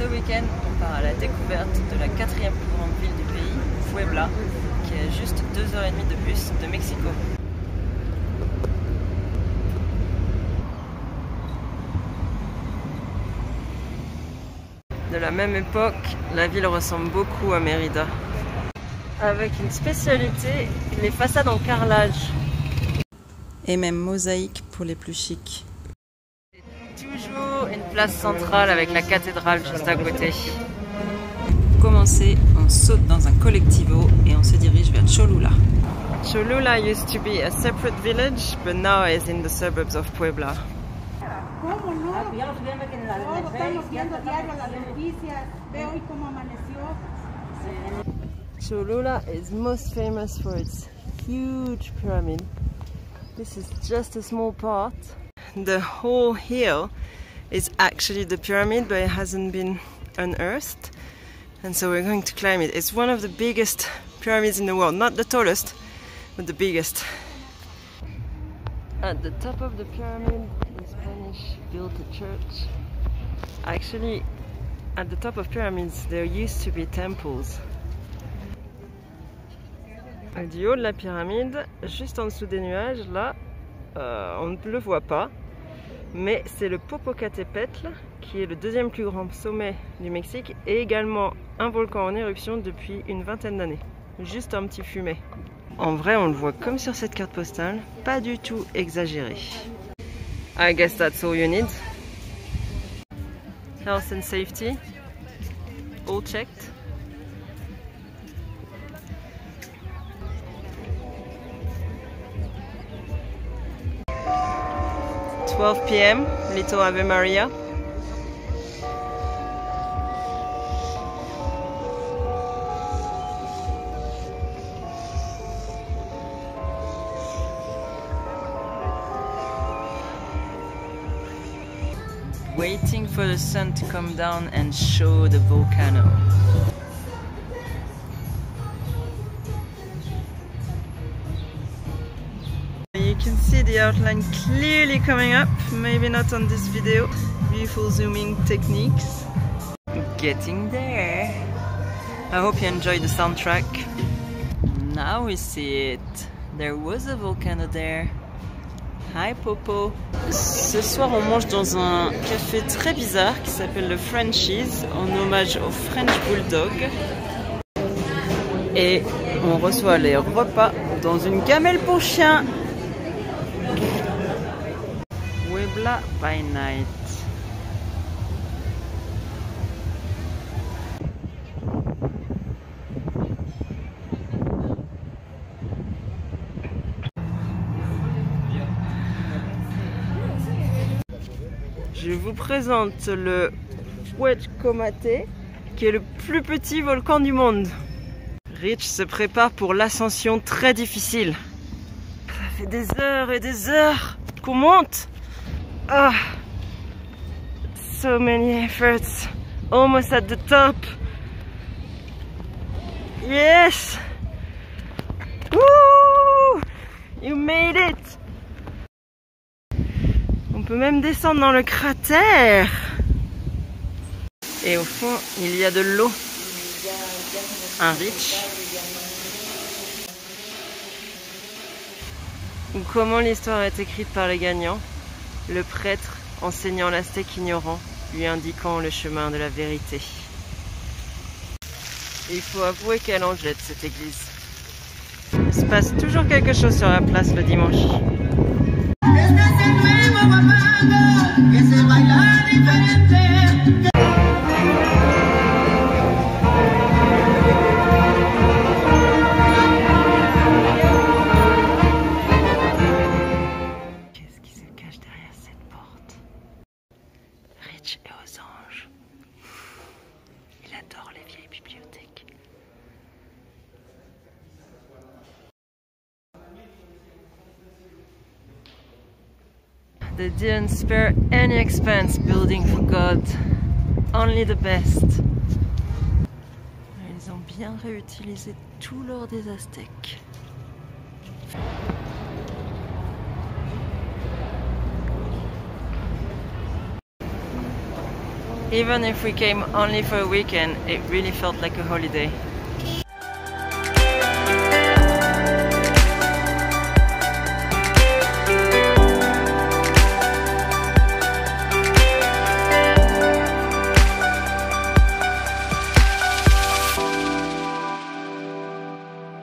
ce week-end, on part à la découverte de la 4e plus grande ville du pays, Puebla, qui est juste 2h30 de bus de Mexico. De la même époque, la ville ressemble beaucoup à Mérida. Avec une spécialité, les façades en carrelage. Et même mosaïque pour les plus chics. Toujours une place centrale avec la cathédrale juste à côté. Pour commencer, on saute dans un collectivo et on se dirige vers Cholula. Cholula used to be a separate village, but now is in the suburbs of Puebla. ¿Cómo no? Todo estamos viendo diario las noticias. Ve hoy cómo amaneció. Cholula is most famous for its huge pyramid. This is just a small part. The whole hill is actually the pyramid, but it hasn't been unearthed. And so we're going to climb it. It's one of the biggest pyramids in the world. Not the tallest, but the biggest. At the top of the pyramid, the Spanish built a church. Actually, at the top of pyramids, there used to be temples. Du haut de la pyramide, juste en dessous des nuages, là, on ne le voit pas, mais c'est le Popocatépetl, qui est le deuxième plus grand sommet du Mexique et également un volcan en éruption depuis une vingtaine d'années. Juste un petit fumet. En vrai, on le voit comme sur cette carte postale, pas du tout exagéré. I guess that's all you need. Health and safety, all checked. 12 p.m. Little Ave Maria. Waiting for the sun to come down and show the volcano. You can see the outline clearly coming up, maybe not on this video. Beautiful zooming techniques. Getting there. I hope you enjoyed the soundtrack. Now we see it. There was a volcano there. Hi Popo. Ce soir on mange dans un café très bizarre qui s'appelle le Frenchies en hommage au French Bulldog. Et on reçoit les repas dans une gamelle pour chien. Puebla by night. Je vous présente le Huaycomate, qui est le plus petit volcan du monde. Rich se prépare pour l'ascension très difficile. Ça fait des heures et des heures qu'on monte. Ah, so many efforts, almost at the top. Yes, woo, you made it. On peut même descendre dans le cratère. Et au fond, il y a de l'eau. Un Rich. Ou comment l'histoire est écrite par les gagnants. Le prêtre enseignant l'aztèque ignorant, lui indiquant le chemin de la vérité. Et il faut avouer qu'elle en jette cette église. Il se passe toujours quelque chose sur la place le dimanche. Et aux anges. Il adore les vieilles bibliothèques. They didn't spare any expense building for God. Only the best. Ils ont bien réutilisé tout l'or des Aztèques. Even if we came only for a weekend, it really felt like a holiday.